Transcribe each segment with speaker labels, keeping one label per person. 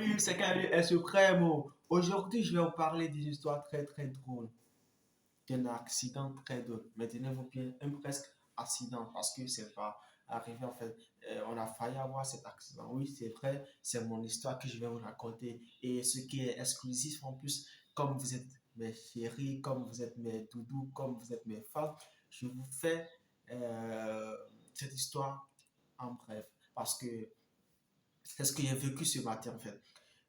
Speaker 1: Salut, c'est Kali et Supremo. Aujourd'hui, je vais vous parler d'une histoire très très drôle, d'un accident très drôle. Mais tenez-vous bien, un presque accident parce que c'est pas arrivé en fait. On a failli avoir cet accident. Oui, c'est vrai, c'est mon histoire que je vais vous raconter. Et ce qui est exclusif en plus, comme vous êtes mes chéris, comme vous êtes mes doudous, comme vous êtes mes fans, je vous fais euh, cette histoire en bref parce que c'est ce que j'ai vécu ce matin en fait.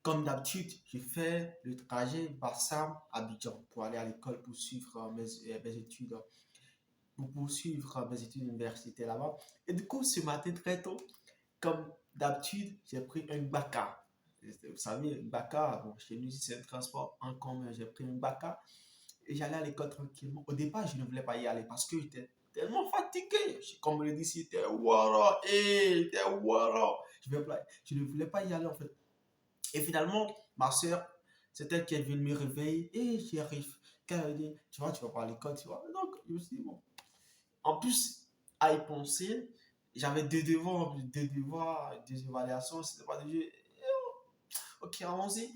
Speaker 1: Comme d'habitude, je fais le trajet Bassam-Abidjan pour aller à l'école pour suivre mes études, pour poursuivre mes études universitaires là-bas. Et du coup, ce matin très tôt, comme d'habitude, j'ai pris un Baka. Vous savez, Baka, bon, chez nous, c'est un transport en commun. J'ai pris un Baka et j'allais à l'école tranquillement. Au départ, je ne voulais pas y aller parce que j'étais tellement fatigué. Comme on le dit, c'était Wara, c'était Wara. Je ne voulais pas y aller en fait. Et finalement, ma soeur, c'est elle qui est venue me réveiller. Et j'y arrive. Quand elle dit, tu vas pas à l'école, tu vois. Donc, je me suis dit, bon. En plus, à y penser, j'avais deux évaluations, c'était pas des jeux. Ok, allons-y.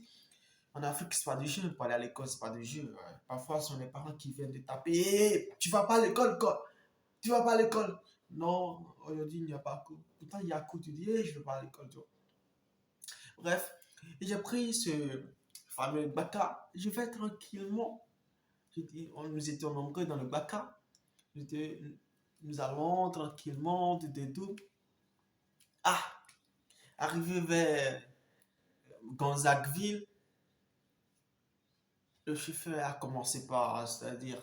Speaker 1: En Afrique, c'est pas des jeux. Pour aller à l'école, c'est pas des jeux. Ouais. Parfois, ce sont les parents qui viennent te taper. Hé, tu vas pas à l'école, quoi. Tu vas pas à l'école. Non, aujourd'hui, il n'y a pas cours. Pourtant, il y a cours. Tu dis, hé, je vais pas à l'école, tu vois. Bref, et j'ai pris ce fameux Baka. Je vais tranquillement. Nous étions nombreux dans le Baka. Nous allons tranquillement, tout. Ah, arrivé vers Gonzagueville, le chauffeur a commencé par, c'est-à-dire,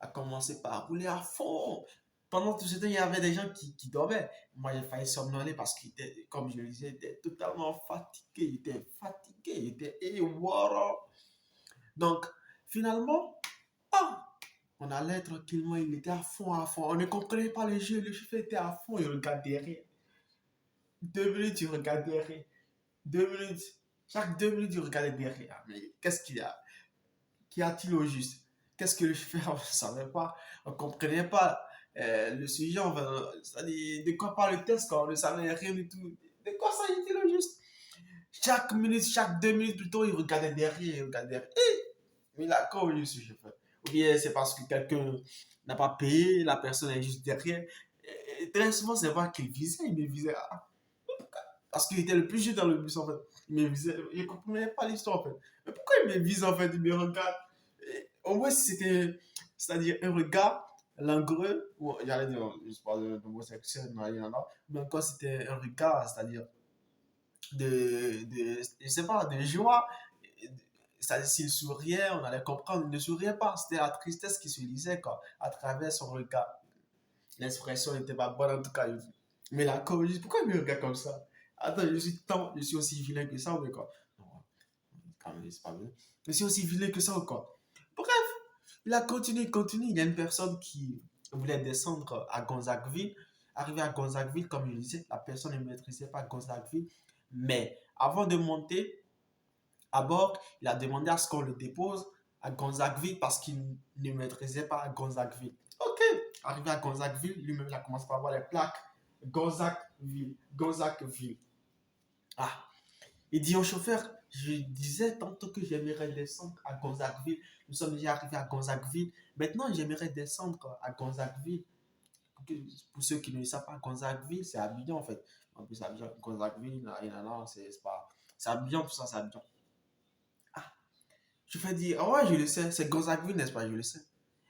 Speaker 1: a commencé par rouler à fond. Pendant tout ce temps, il y avait des gens qui dormaient. Moi, j'ai failli somnoler parce qu'il était, comme je le disais, il était totalement fatigué. Il était fatigué. Il était, et voilà. Donc, finalement, ah, on allait tranquillement. Il était à fond, à fond. On ne comprenait pas le jeu. Le chauffeur était à fond. Il regardait derrière. 2 minutes, il regardait derrière. 2 minutes. Chaque 2 minutes, il regardait derrière. Mais qu'est-ce qu'il y a? Qu'y a-t-il au juste? Qu'est-ce que le chauffeur ne savait pas? On ne comprenait pas le sujet. C'est-à-dire, de quoi parle le test quand on ne savait rien du tout? De quoi s'agit-il au juste? Chaque minute, chaque 2 minutes plutôt, il regardait derrière, il regardait derrière. Mais il a quoi au juste, ce chauffeur? Ou bien c'est parce que quelqu'un n'a pas payé, la personne est juste derrière. Et très souvent, c'est pas qu'il visait, il me visait. Parce qu'il était le plus jeune dans le bus en fait. Il me visait, il ne comprenait pas l'histoire en fait. Mais pourquoi il me vise en fait? Il me regarde. Et au moins, si c'était, c'est-à-dire un regard languoreux, ou j'allais dire, je sais pas, d'homosexuel, non, il y en a. Mais encore, c'était un regard, c'est-à-dire je sais pas, de joie. C'est-à-dire, s'il souriait, on allait comprendre. Il ne souriait pas. C'était la tristesse qui se lisait quoi, à travers son regard. L'expression n'était pas bonne en tout cas. Mais la comédie, pourquoi il me regarde comme ça? Attends, je suis aussi vilain que ça ou quoi? Non, quand même, c'est pas bien. Je suis aussi vilain que ça ou quoi? Bref, il a continué, continué. Il y a une personne qui voulait descendre à Gonzagueville. Arrivé à Gonzagueville, comme je disais, la personne ne maîtrisait pas Gonzagueville. Mais avant de monter à bord, il a demandé à ce qu'on le dépose à Gonzagueville parce qu'il ne maîtrisait pas Gonzagueville. Ok, arrivé à Gonzagueville, lui-même, il a commencé par voir les plaques. Gonzagueville, Gonzagueville. Ah, il dit au chauffeur, je disais tantôt que j'aimerais descendre à Gonzagueville. Nous sommes déjà arrivés à Gonzagueville. Maintenant, j'aimerais descendre à Gonzagueville. Pour ceux qui ne savent pas, Gonzagueville, c'est Abidjan en fait. En plus, Abidjan, Gonzagueville, c'est pas. C'est Abidjan, tout ça, c'est Abidjan. Ah, chauffeur dit, ah ouais, je le sais, c'est Gonzagueville, n'est-ce pas? Je le sais.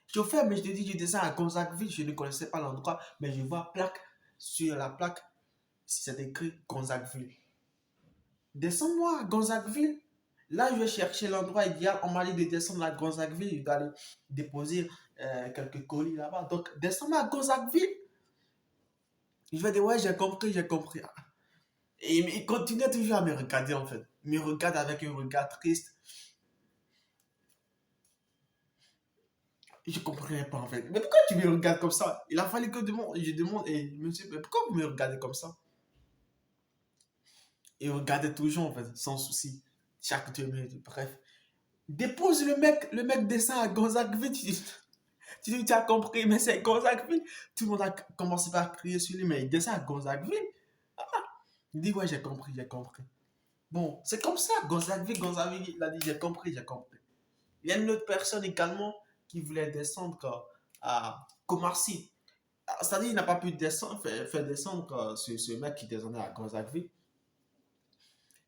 Speaker 1: Chauffeur, mais je te dis, je descends à Gonzagueville, je ne connaissais pas l'endroit, mais je vois plaque. Sur la plaque, c'est écrit Gonzagueville. Descends-moi à Gonzagueville. Là, je vais chercher l'endroit idéal. On m'a dit de descendre à Gonzagueville. Je dois aller déposer quelques colis là-bas. Donc, descends-moi à Gonzagueville. Je vais dire, ouais, j'ai compris, j'ai compris. Et il continuait toujours à me regarder, en fait. Il me regarde avec un regard triste. Je ne comprenais pas, en fait. Mais pourquoi tu me regardes comme ça? Il a fallu que je demande, et monsieur, mais pourquoi vous me regardez comme ça? Et il regardait toujours, en fait, sans souci. Chaque 2 minutes, bref. Dépose le mec descend à Gonzagueville. Tu as compris, mais c'est Gonzagueville. Tout le monde a commencé par crier sur lui, mais il descend à Gonzagueville. Il dit, ouais, j'ai compris, j'ai compris. Bon, c'est comme ça. Gonzague, il a dit, j'ai compris, j'ai compris. Il y a une autre personne également qui voulait descendre à Commercy. C'est-à-dire, il n'a pas pu descendre, faire descendre ce mec qui descendait à Gonzague.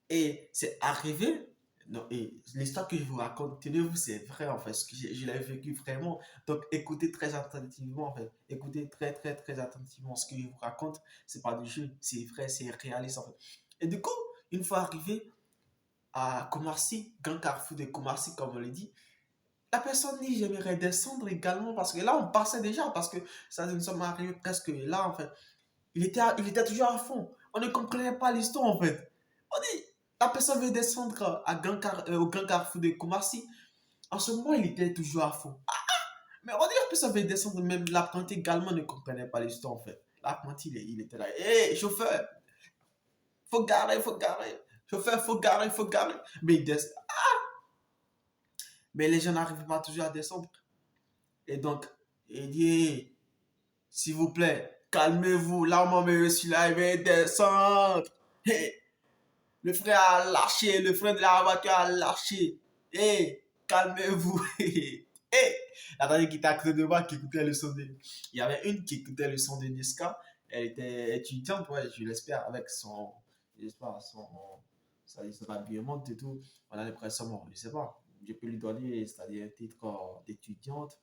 Speaker 1: Et c'est arrivé. Non, et l'histoire que je vous raconte, tenez-vous, c'est vrai en fait, ce que je l'ai vécu vraiment. Donc écoutez très attentivement en fait. Écoutez très très très attentivement ce que je vous raconte. C'est pas du jeu, c'est vrai, c'est réaliste en fait. Et du coup, une fois arrivé à Commercy, Grand Carrefour de Commercy, comme on le dit, la personne dit j'aimerais descendre également parce que là on passait déjà, parce que ça nous sommes arrivés presque là en fait. Il était toujours à fond. On ne comprenait pas l'histoire en fait. On dit, la personne veut descendre au Grand Carrefour de Koumassi. En ce moment, il était toujours à fond. Mais on dit la personne veut descendre, même l'apprenti également ne comprenait pas l'histoire en fait. L'apprenti, il était là. Hé, chauffeur, faut garer, faut garer. Chauffeur, faut garer, faut garer. Mais, mais les gens n'arrivent pas toujours à descendre. Et donc, il dit, hey, s'il vous plaît, calmez-vous. Là, on me reçu là, il va descendre. Hey, le frère a lâché, le frère de la voiture a lâché. Hé, calmez-vous. Hé, la dernière qui était à côté de moi qui écoutait le son de... Il y avait une qui écoutait le son de Niska. Elle était étudiante, ouais, je l'espère, avec son... J'espère, son habillement et tout. On a l'impression, bon, je sais pas. Je peux lui donner, c'est-à-dire un titre d'étudiante.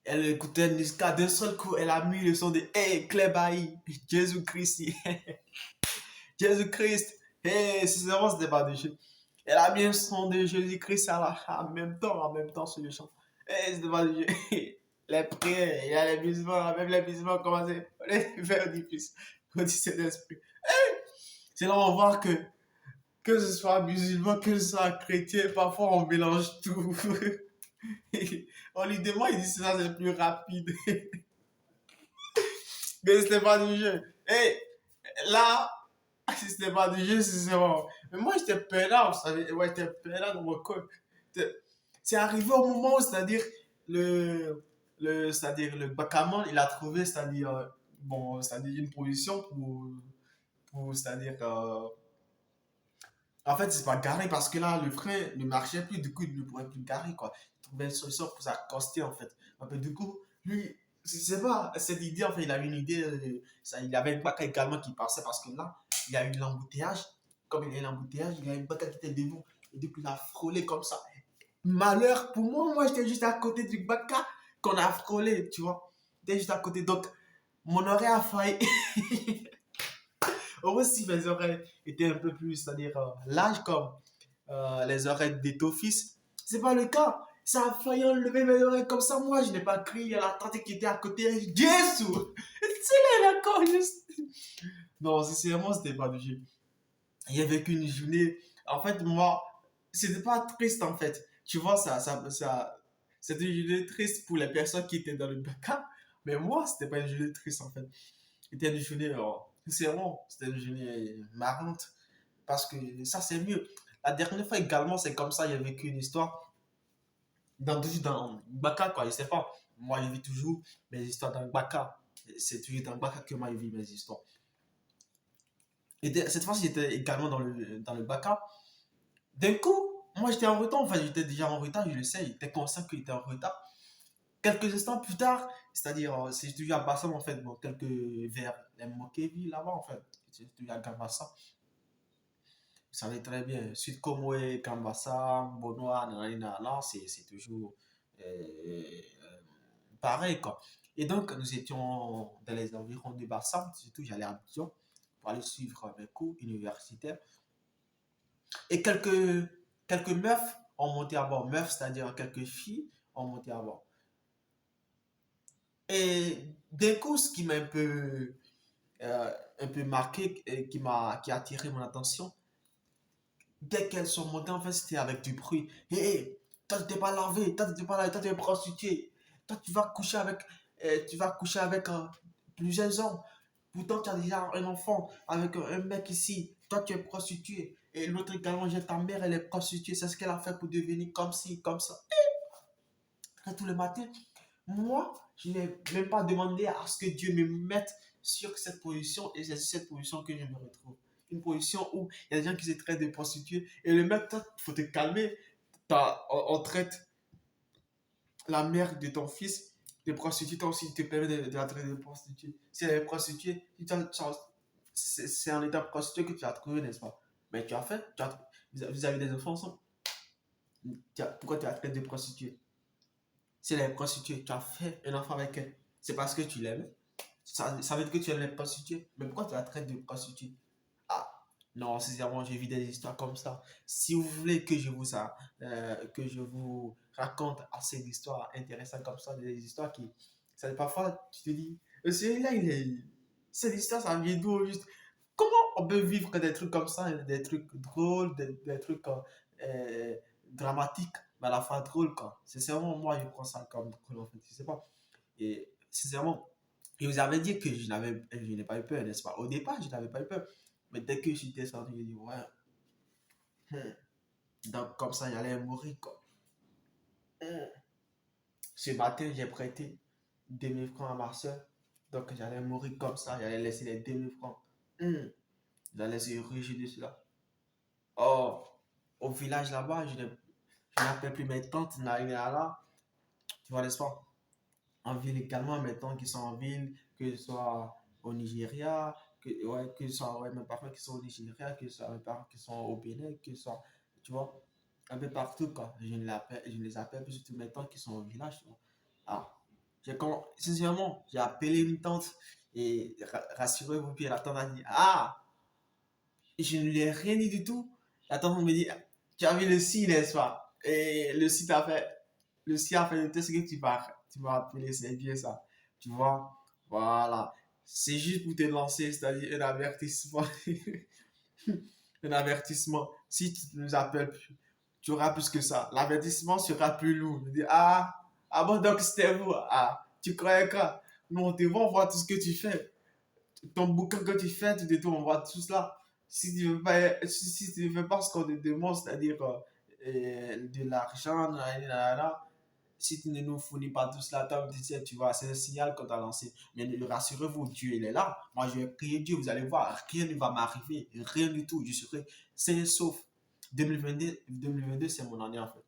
Speaker 1: Elle écoutait Niska d'un seul coup. Elle a mis le son de Hey, Clébaï, Jésus-Christ. Jésus-Christ. Hey, sincèrement, c'était pas de jeu. Elle a mis un son de Jésus-Christ en même temps sur le chant. Hey, c'était pas de jeu. Les prières, il y a les musulmans, même les musulmans ont commencé à les faire difficile. Au Saint-Esprit. C'est là où on voit que ce soit musulman, que ce soit chrétien, parfois on mélange tout. On lui demande, il dit ça c'est plus rapide. Mais c'était pas du jeu. Et là, si c'était pas du jeu, c'est bon. Mais moi, j'étais peinard, vous savez. Ouais, j'étais peinard dans mon coin. C'est arrivé au moment où, c'est-à-dire, c'est-à-dire, le Bakaman, il a trouvé, c'est-à-dire, bon, c'est-à-dire une position c'est-à-dire, en fait, c'est pas garé parce que là, le frein ne marchait plus, du coup, il ne pourrait plus garer, quoi. Il trouvait une solution pour s'accoster, en fait. Un peu, du coup, lui, je sais pas, cette idée, en fait, il avait une idée, ça, il avait une bac également qui passait parce que là, il y a eu l'embouteillage. Comme il y a eu l'embouteillage, il y a une bac qui était devant. Et du coup, il a frôlé comme ça. Malheur pour moi, moi, j'étais juste à côté du bac qu'on a frôlé, tu vois. J'étais juste à côté, donc, mon oreille a failli. Heureusement si mes oreilles étaient un peu plus, c'est-à-dire larges comme les oreilles d'étophis. C'est pas le cas. Ça a failli enlever mes oreilles comme ça. Moi, je n'ai pas crié à la tante qui était à côté. Jésus! C'est là, encore juste. Non, sincèrement, c'était pas du jeu. Il y avait qu'une journée. En fait, moi, c'était pas triste en fait. Tu vois, c'était une journée triste pour les personnes qui étaient dans le bac. Mais moi, c'était pas une journée triste en fait. C'était une journée, sincèrement, c'était une journée marrante. Parce que ça, c'est mieux. La dernière fois également, c'est comme ça, il y avait qu'une histoire dans Baka, quoi. Je sais pas. Moi, je vis toujours mes histoires dans le Baka. C'est toujours dans le Baka que moi, je vis mes histoires. Et cette fois-ci, j'étais également dans le Baka. D'un coup, moi, j'étais en retard. Enfin, j'étais déjà en retard, je le sais. J'étais conscient qu'il était en retard. Quelques instants plus tard, c'est-à-dire, c'est toujours à Bassam, en fait, bon, quelques vers les Mokevi, là-bas, en fait. C'est toujours à Gambassa. Vous savez très bien, Sud Komoé, Kambassa, Bonoa, nanana, là, c'est toujours euh, pareil, quoi. Et donc, nous étions dans les environs de Bassam, surtout j'allais à Abidjan pour aller suivre mes cours universitaires. Et quelques meufs ont monté à bord. Meufs, c'est-à-dire quelques filles ont monté à bord. Et d'un coup, ce qui m'a un peu marqué et qui a attiré mon attention, dès qu'elles sont montées, en fait, c'était avec du bruit. Hé, hey, toi, tu t'es pas lavé, toi, tu t'es pas lavé, toi, tu es prostituée. Toi, tu vas coucher avec plusieurs hommes. Pourtant, tu as déjà un enfant avec un mec ici. Toi, tu es prostituée. Et l'autre également, j'ai ta mère, elle est prostituée. C'est ce qu'elle a fait pour devenir comme ci, comme ça. Et tous les matins, moi, je n'ai même pas demandé à ce que Dieu me mette sur cette position. Et c'est sur cette position que je me retrouve. une position où il y a des gens qui se traitent de prostituées. Et le mec, toi, faut te calmer. On traite la mère de ton fils de prostituée. Toi aussi, tu te permets de la traiter de prostituée. Si elle est prostituée, c'est en état prostituée que tu as trouvé, n'est-ce pas? Mais tu as fait, vous avez des enfants ensemble. Pourquoi tu as traité de prostituée? Si elle est prostituée, tu as fait un enfant avec elle. C'est parce que tu l'aimes. Ça veut dire que tu aimes les prostituées. Mais pourquoi tu la traites de prostituée? Ah, non, sincèrement, j'ai vu des histoires comme ça. Si vous voulez que je vous raconte assez d'histoires intéressantes comme ça, des histoires qui, parfois, tu te dis, celui-là, cette histoire, ça vient d'où au juste? Comment on peut vivre des trucs comme ça, des trucs drôles, des trucs euh, dramatiques, mais à la fois drôles, quoi. Sincèrement, moi, je prends ça comme drôle, en fait, je sais pas. Et sincèrement, je vous avais dit que je n'ai pas eu peur, n'est-ce pas? Au départ, je n'avais pas eu peur. Mais dès que j'étais sorti, j'ai dit, ouais, donc comme ça, j'allais mourir, quoi. Ce matin, j'ai prêté 2000 francs à ma soeur. Donc j'allais mourir comme ça, j'allais laisser les 2000 francs. J'allais se réjouir de cela. Oh, au village là-bas, je n'appelle plus mes tantes, là. Tu vois, n'est-ce pas? En ville également, mes tantes qui sont en ville, que ce soit au Nigeria, que ce soit mes parents qui sont au Nigeria, que ce soit mes parents qui sont au Bénin, que ce soit, tu vois, un peu partout, quoi. Je ne les appelle plus, surtout mes tantes qui sont au village, tu vois. Ah, sincèrement, j'ai appelé une tante et rassurez-vous, puis la tante a dit, ah, je ne lui ai rien dit du tout. La tante me dit, tu as vu le si, n'est-ce pas? Et le si a fait le test que tu m'as appelé, c'est bien ça. Tu vois? Voilà. C'est juste pour te lancer, c'est-à-dire un avertissement. Un avertissement. Si tu ne nous appelles plus, tu auras plus que ça. L'avertissement sera plus lourd. Je dis, ah bon, donc c'était vous. Ah, tu croyais quoi? Non, on te voit, on voit tout ce que tu fais. Ton bouquin que tu fais, on voit tout cela. Si tu ne veux pas, si tu ne veux pas ce qu'on te demande, c'est-à-dire de l'argent, si tu ne nous fournis pas tout cela, tu vois, c'est un signal qu'on t'a lancé. Mais rassurez-vous, Dieu, il est là. Moi, je vais prier Dieu, vous allez voir, rien ne va m'arriver, rien du tout. Je serai sain et sauf. 2022, c'est mon année en fait.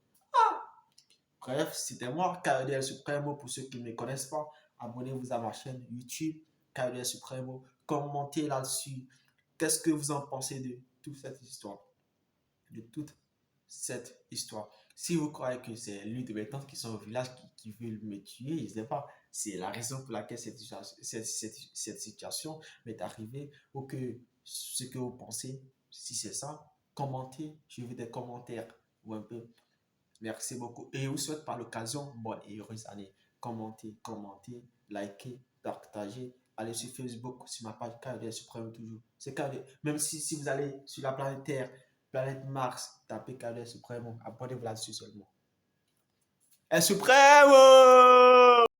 Speaker 1: Bref, c'était moi, KEDL Supremo. Pour ceux qui ne me connaissent pas, abonnez-vous à ma chaîne YouTube, KEDL Supremo. Commentez là-dessus. Qu'est-ce que vous en pensez de toute cette histoire? De toute cette histoire. Si vous croyez que c'est l'une de mes tantes qui sont au village qui veulent me tuer, je ne sais pas. C'est la raison pour laquelle cette situation m'est arrivée ou que ce que vous pensez, si c'est ça, commentez. Je veux des commentaires ou un peu. Merci beaucoup. Et je vous souhaite par l'occasion bonne et heureuse année. Commentez, likez, partagez. Allez sur Facebook, sur ma page KD Suprême toujours. C'est KD. Même si vous allez sur la planète Terre, planète Mars, tapez KD Suprême. Abonnez-vous là-dessus seulement. El Supremo!